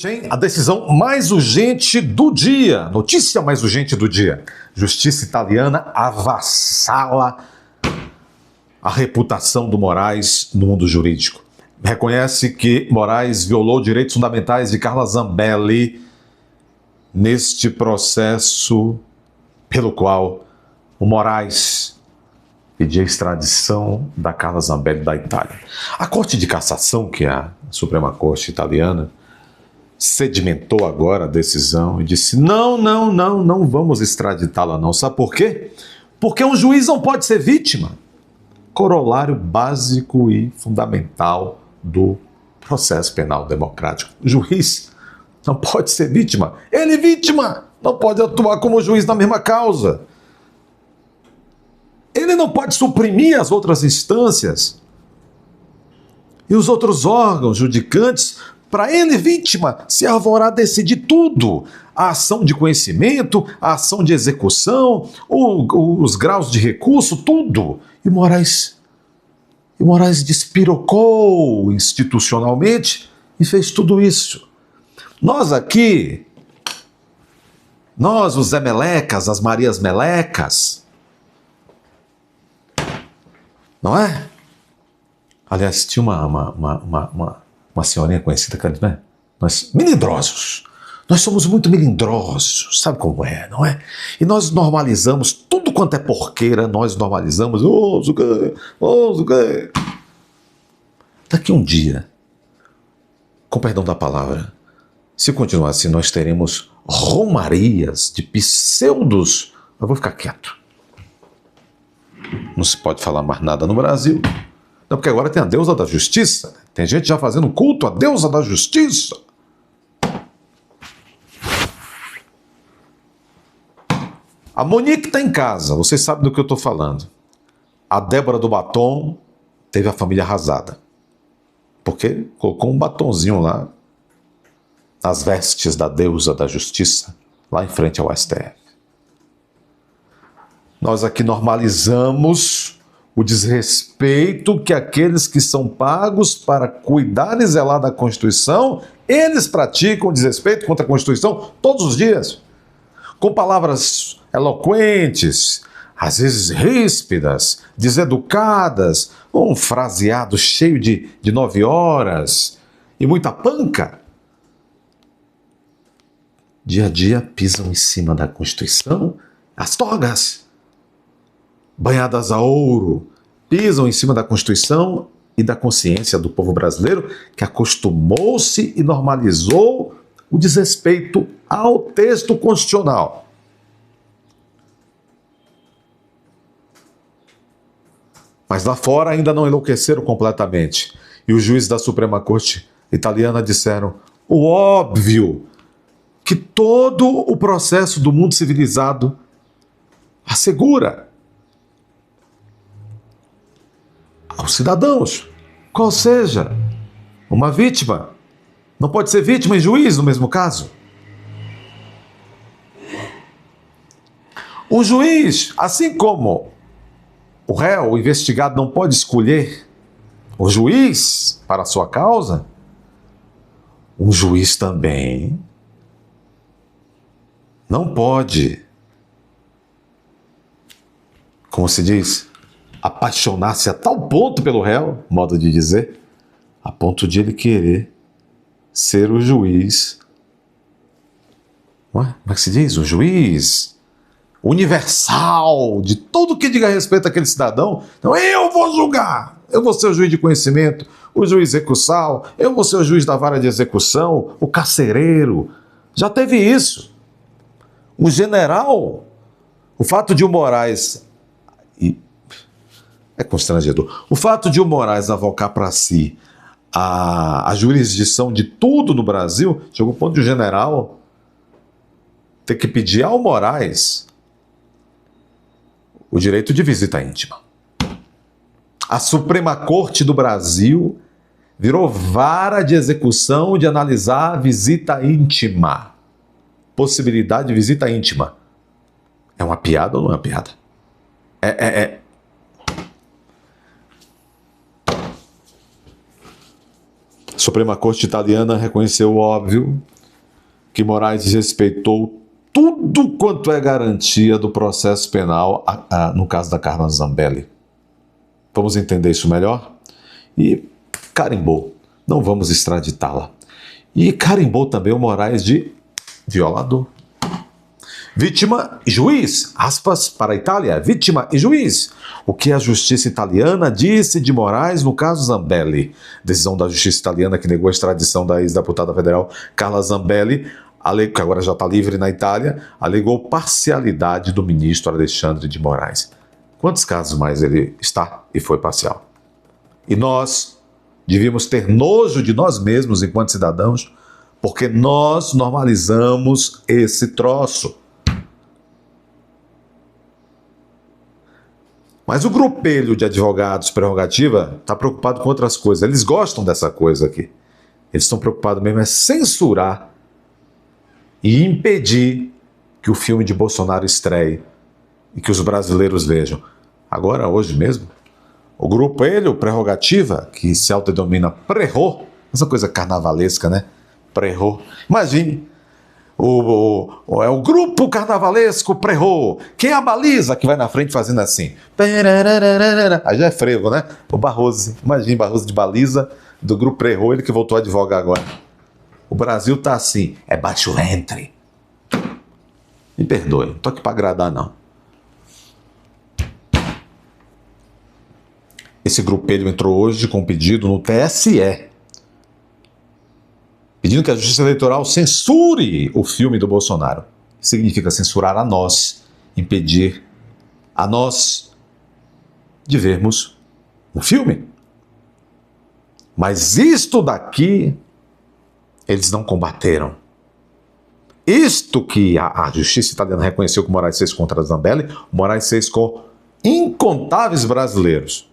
A decisão mais urgente do dia, notícia mais urgente do dia. Justiça italiana avassala a reputação do Moraes no mundo jurídico. Reconhece que Moraes violou direitos fundamentais de Carla Zambelli neste processo pelo qual o Moraes pedia a extradição da Carla Zambelli da Itália. A Corte de Cassação, que é a Suprema Corte italiana, sedimentou agora a decisão e disse: não vamos extraditá-la não. Sabe por quê? Porque um juiz não pode ser vítima. Corolário básico e fundamental do processo penal democrático. O juiz não pode ser vítima. Ele, vítima, não pode atuar como juiz na mesma causa. Ele não pode suprimir as outras instâncias e os outros órgãos judicantes para ele, vítima, se arvorar decidir tudo. A ação de conhecimento, a ação de execução, os graus de recurso, tudo. E Moraes despirocou institucionalmente e fez tudo isso. Nós aqui, os Zé Melecas, as Marias Melecas, não é? Aliás, tinha uma senhorinha conhecida que né? Nós, melindrosos. Nós somos muito melindrosos, sabe como é, não é? E nós normalizamos tudo quanto é porqueira, nós normalizamos. Daqui um dia, com perdão da palavra, se continuar assim, nós teremos romarias de pseudos. Eu vou ficar quieto. Não se pode falar mais nada no Brasil. Não, porque agora tem a deusa da justiça. Tem gente já fazendo culto à deusa da justiça. A Monique está em casa, vocês sabem do que eu estou falando. A Débora do batom teve a família arrasada. Porque colocou um batonzinho lá, nas vestes da deusa da justiça, lá em frente ao STF. Nós aqui normalizamos o desrespeito que aqueles que são pagos para cuidar e zelar da Constituição, eles praticam desrespeito contra a Constituição todos os dias. Com palavras eloquentes, às vezes ríspidas, deseducadas, um fraseado cheio de 9 horas e muita panca. Dia a dia pisam em cima da Constituição as togas, banhadas a ouro, pisam em cima da Constituição e da consciência do povo brasileiro que acostumou-se e normalizou o desrespeito ao texto constitucional. Mas lá fora ainda não enlouqueceram completamente. E os juízes da Suprema Corte italiana disseram o óbvio, que todo o processo do mundo civilizado assegura aos cidadãos, qual seja uma vítima, não pode ser vítima e juiz no mesmo caso. O juiz, assim como o réu, o investigado, não pode escolher o juiz para a sua causa, um juiz também não pode, como se diz, apaixonar-se a tal ponto pelo réu, modo de dizer, a ponto de ele querer ser o juiz. Como é que se diz? O juiz universal de tudo que diga respeito àquele cidadão. Então eu vou julgar, eu vou ser o juiz de conhecimento, o juiz recursal, eu vou ser o juiz da vara de execução, o carcereiro. Já teve isso. Um general, o fato de o Moraes... É constrangedor. O fato de o Moraes avocar para si a jurisdição de tudo no Brasil, chegou ao ponto de o general ter que pedir ao Moraes o direito de visita íntima. A Suprema Corte do Brasil virou vara de execução de analisar a visita íntima. Possibilidade de visita íntima. É uma piada ou não é uma piada? Suprema Corte italiana reconheceu o óbvio que Moraes desrespeitou tudo quanto é garantia do processo penal no caso da Carla Zambelli. Vamos entender isso melhor? E carimbou, não vamos extraditá-la. E carimbou também o Moraes de violador. Vítima e juiz, aspas para a Itália, vítima e juiz. O que a justiça italiana disse de Moraes no caso Zambelli? Decisão da justiça italiana que negou a extradição da ex-deputada federal Carla Zambelli, que agora já está livre na Itália, alegou parcialidade do ministro Alexandre de Moraes. Quantos casos mais ele está e foi parcial? E nós devíamos ter nojo de nós mesmos enquanto cidadãos, porque nós normalizamos esse troço. Mas o grupelho de advogados prerrogativa está preocupado com outras coisas. Eles gostam dessa coisa aqui. Eles estão preocupados mesmo é censurar e impedir que o filme de Bolsonaro estreie e que os brasileiros vejam. Agora, hoje mesmo, o grupelho prerrogativa, que se autodenomina Prerro, essa coisa carnavalesca, né? Prerro. Imagine. É o grupo carnavalesco Prerro. Quem é a baliza que vai na frente fazendo assim? Aí já é frevo, né? O Barroso. Imagine Barroso de baliza do grupo Prerro, ele que voltou a advogar agora. O Brasil tá assim, é baixo ventre. Me perdoe, não tô aqui para agradar, não. Esse grupelho entrou hoje com um pedido no TSE, pedindo que a Justiça Eleitoral censure o filme do Bolsonaro. Significa censurar a nós, impedir a nós de vermos o filme. Mas isto daqui, eles não combateram. Isto que a Justiça italiana reconheceu que o Moraes fez contra a Zambelli, o Moraes fez com incontáveis brasileiros.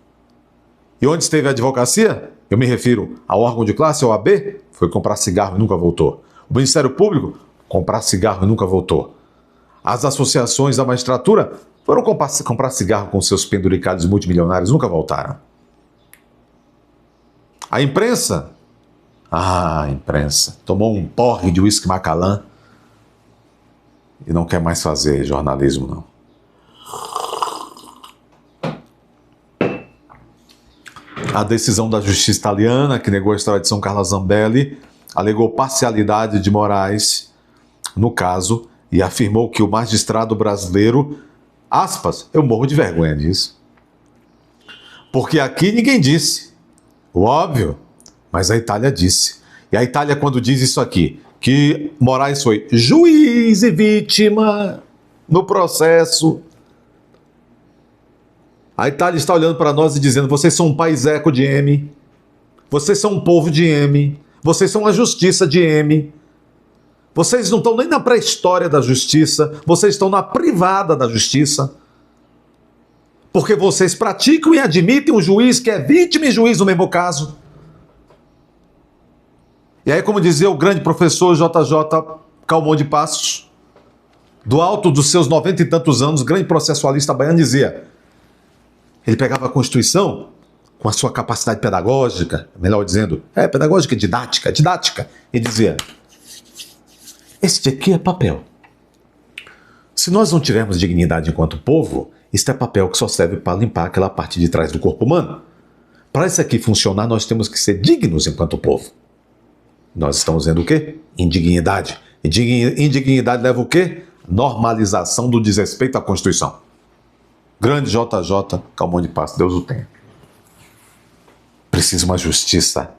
E onde esteve a advocacia? Eu me refiro ao órgão de classe, ao OAB, foi comprar cigarro e nunca voltou. O Ministério Público, comprar cigarro e nunca voltou. As associações da magistratura foram comprar cigarro com seus penduricalhos multimilionários, nunca voltaram. A imprensa? A imprensa tomou um porre de uísque Macallan e não quer mais fazer jornalismo, não. A decisão da justiça italiana, que negou a extradição Carla Zambelli, alegou parcialidade de Moraes no caso e afirmou que o magistrado brasileiro, aspas, eu morro de vergonha disso. Porque aqui ninguém disse. O óbvio, mas a Itália disse. E a Itália, quando diz isso aqui, que Moraes foi juiz e vítima no processo, a Itália está olhando para nós e dizendo, vocês são um país eco de M, vocês são um povo de M, vocês são a justiça de M, vocês não estão nem na pré-história da justiça, vocês estão na privada da justiça, porque vocês praticam e admitem um juiz que é vítima e juiz no mesmo caso. E aí, como dizia o grande professor JJ Calmon de Passos, do alto dos seus 90 e tantos anos, grande processualista baiano, dizia, ele pegava a Constituição com a sua capacidade pedagógica, melhor dizendo, pedagógica, didática, e dizia, este aqui é papel. Se nós não tivermos dignidade enquanto povo, este é papel que só serve para limpar aquela parte de trás do corpo humano. Para isso aqui funcionar, nós temos que ser dignos enquanto povo. Nós estamos vendo o quê? Indignidade. Indignidade leva o quê? Normalização do desrespeito à Constituição. Grande JJ Calmon de Passos, Deus o tenha. Precisa uma justiça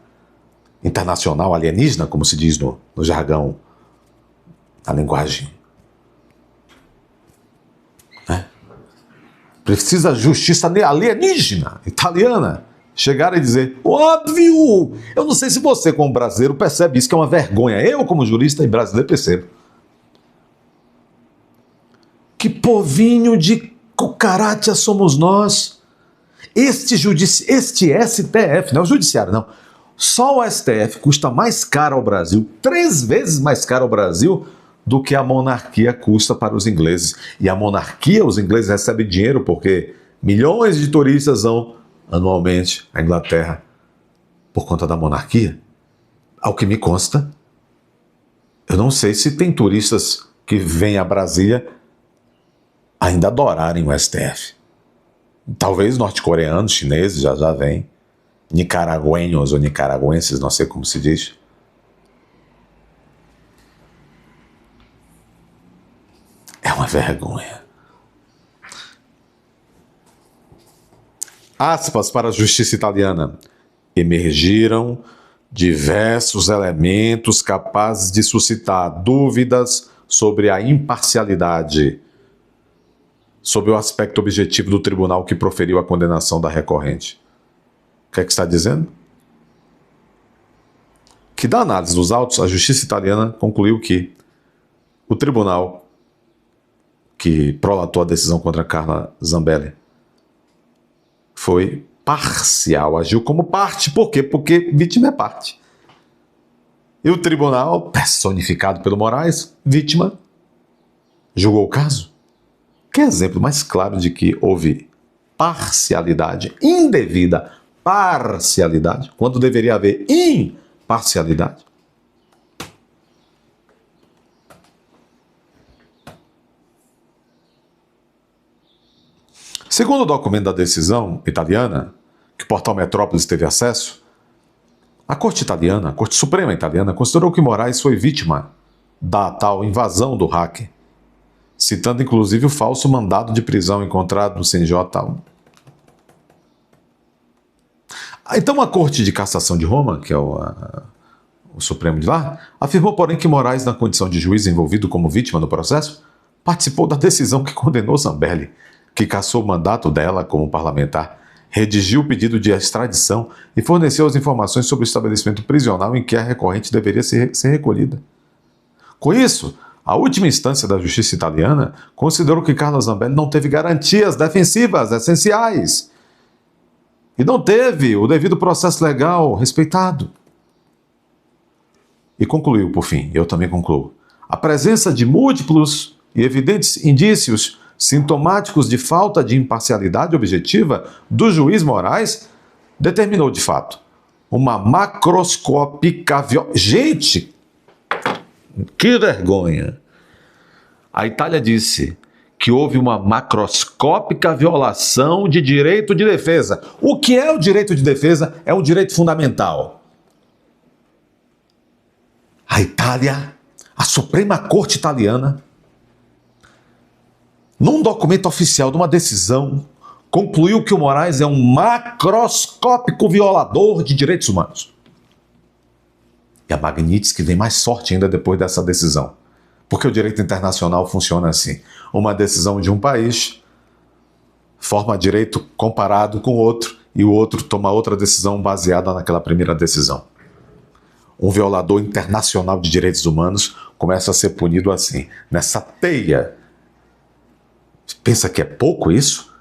internacional alienígena, como se diz no jargão, na linguagem. Precisa justiça alienígena, italiana, chegar e dizer, óbvio, eu não sei se você como brasileiro percebe isso, que é uma vergonha. Eu como jurista e brasileiro percebo. Que povinho de cucaracha somos nós. Este STF, não é o judiciário, não. Só o STF custa mais caro ao Brasil, 3 vezes mais caro ao Brasil, do que a monarquia custa para os ingleses. E a monarquia, os ingleses recebem dinheiro porque milhões de turistas vão anualmente à Inglaterra por conta da monarquia. Ao que me consta, eu não sei se tem turistas que vêm a Brasília ainda adorarem o STF. Talvez norte-coreanos, chineses já vêm, nicaragüenhos ou nicaragüenses, não sei como se diz. É uma vergonha. Aspas para a justiça italiana. Emergiram diversos elementos capazes de suscitar dúvidas sobre a imparcialidade, sobre o aspecto objetivo do tribunal que proferiu a condenação da recorrente. O que é que está dizendo? Que da análise dos autos, a justiça italiana concluiu que o tribunal que prolatou a decisão contra Carla Zambelli foi parcial, agiu como parte. Por quê? Porque vítima é parte. E o tribunal, personificado pelo Moraes, vítima, julgou o caso. Que exemplo mais claro de que houve parcialidade, indevida parcialidade, quando deveria haver imparcialidade. Segundo o documento da decisão italiana, que o portal Metrópolis teve acesso, a Corte Suprema Italiana, considerou que Moraes foi vítima da tal invasão do hacker, citando inclusive o falso mandado de prisão encontrado no CNJ. Então a Corte de Cassação de Roma, que é o Supremo de lá, afirmou, porém, que Moraes, na condição de juiz envolvido como vítima no processo, participou da decisão que condenou Zambelli, que cassou o mandato dela como parlamentar, redigiu o pedido de extradição e forneceu as informações sobre o estabelecimento prisional em que a recorrente deveria ser recolhida. Com isso, a última instância da justiça italiana considerou que Carla Zambelli não teve garantias defensivas essenciais e não teve o devido processo legal respeitado. E concluiu, por fim, eu também concluo, a presença de múltiplos e evidentes indícios sintomáticos de falta de imparcialidade objetiva do juiz Moraes determinou, de fato, uma macroscópica violência. Gente, que vergonha! A Itália disse que houve uma macroscópica violação de direito de defesa. O que é o direito de defesa? É um direito fundamental. A Itália, a Suprema Corte Italiana, num documento oficial de uma decisão, concluiu que o Moraes é um macroscópico violador de direitos humanos. E a Magnitsky vem mais sorte ainda depois dessa decisão. Porque o direito internacional funciona assim. Uma decisão de um país forma direito comparado com outro e o outro toma outra decisão baseada naquela primeira decisão. Um violador internacional de direitos humanos começa a ser punido assim, nessa teia. Pensa que é pouco isso?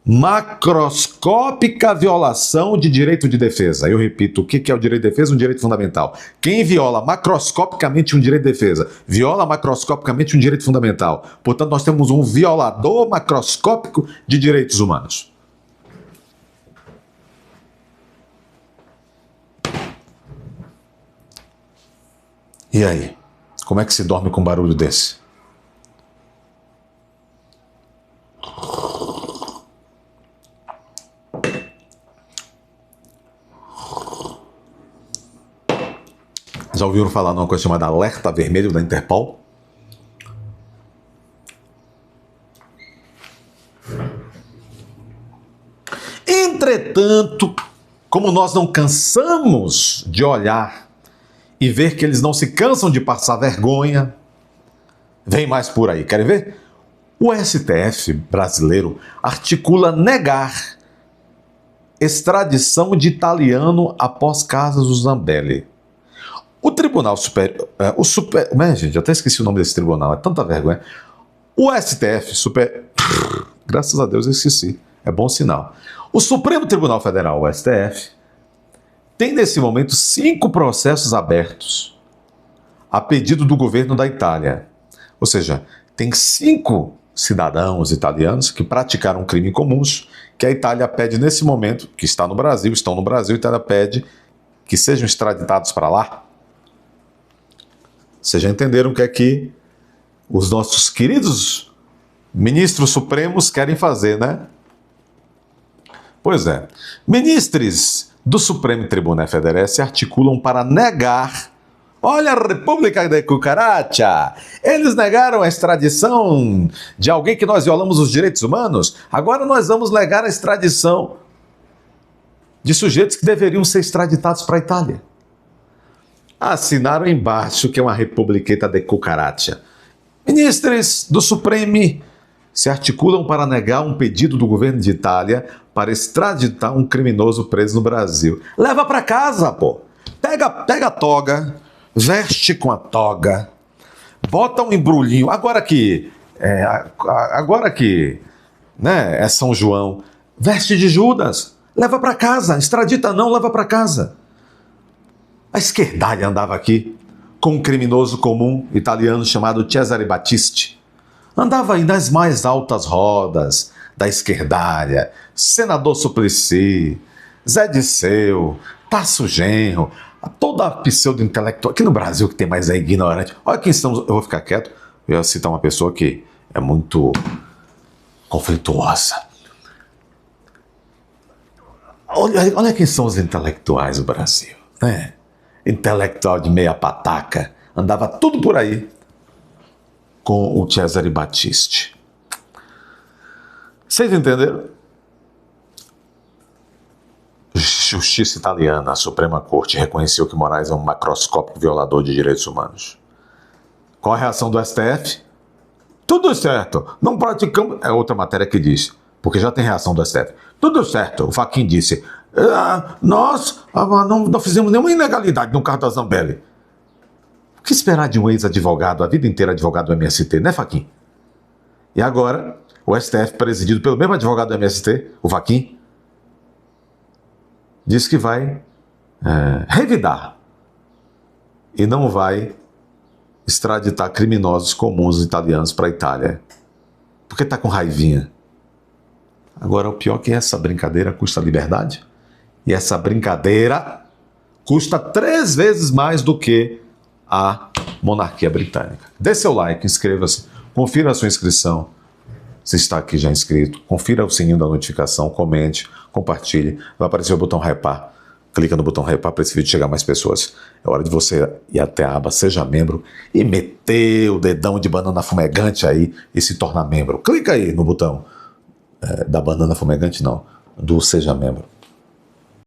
Macroscópica violação de direito de defesa. Eu repito, o que é o direito de defesa? Um direito fundamental. Quem viola macroscopicamente um direito de defesa, viola macroscopicamente um direito fundamental. Portanto, nós temos um violador macroscópico de direitos humanos. E aí? Como é que se dorme com um barulho desse? Já ouviram falar numa coisa chamada alerta vermelho da Interpol? Entretanto, como nós não cansamos de olhar e ver que eles não se cansam de passar vergonha, vem mais por aí. Querem ver? O STF brasileiro articula negar extradição de italiano após casos do Zambelli. O Tribunal Superior... gente, eu até esqueci o nome desse tribunal, é tanta vergonha. O STF graças a Deus eu esqueci, é bom sinal. O Supremo Tribunal Federal, o STF, tem nesse momento 5 processos abertos a pedido do governo da Itália. Ou seja, tem 5 cidadãos italianos que praticaram crimes comuns que a Itália pede nesse momento, que estão no Brasil, a Itália pede que sejam extraditados para lá? Vocês já entenderam o que é que os nossos queridos ministros supremos querem fazer, né? Pois é. Ministros do Supremo Tribunal Federal se articulam para negar. Olha a República de Cucaracha! Eles negaram a extradição de alguém que nós violamos os direitos humanos. Agora nós vamos negar a extradição de sujeitos que deveriam ser extraditados para a Itália. Assinaram embaixo que é uma Republiqueta de Cucaracha. Ministros do Supremo se articulam para negar um pedido do governo de Itália para extraditar um criminoso preso no Brasil. Leva para casa, pô! Pega a toga, veste com a toga, bota um embrulhinho. Agora que né, é São João, veste de Judas, leva para casa. Extradita não, leva para casa. A esquerdalha andava aqui com um criminoso comum italiano chamado Cesare Battisti. Andava aí nas mais altas rodas da esquerdalha, senador Suplicy, Zé Disseu, Tasso Genro, toda a pseudo-intelectual. Aqui no Brasil que tem mais é ignorante. Olha quem estamos. Eu vou ficar quieto, eu ia citar uma pessoa que é muito conflituosa. Olha quem são os intelectuais do Brasil, né? Intelectual de meia pataca, andava tudo por aí com o Cesare Battisti. Vocês entenderam? Justiça italiana, a Suprema Corte reconheceu que Moraes é um macroscópico violador de direitos humanos. Qual a reação do STF? Tudo certo, não praticamos... É outra matéria que diz, porque já tem reação do STF. Tudo certo, o Fachin disse... nós não fizemos nenhuma ilegalidade no caso da Zambelli. O que esperar de um ex-advogado, a vida inteira advogado do MST, né, Fachin? E agora, o STF, presidido pelo mesmo advogado do MST, o Fachin, diz que vai revidar e não vai extraditar criminosos comuns italianos para a Itália, porque está com raivinha. Agora, o pior é que essa brincadeira custa liberdade. E essa brincadeira custa 3 vezes mais do que a monarquia britânica. Dê seu like, inscreva-se, confira a sua inscrição, se está aqui já inscrito, confira o sininho da notificação, comente, compartilhe, vai aparecer o botão hypar, clica no botão hypar para esse vídeo chegar a mais pessoas. É hora de você ir até a aba Seja Membro e meter o dedão de banana fumegante aí e se tornar membro. Clica aí no botão da banana fumegante, não, do Seja Membro.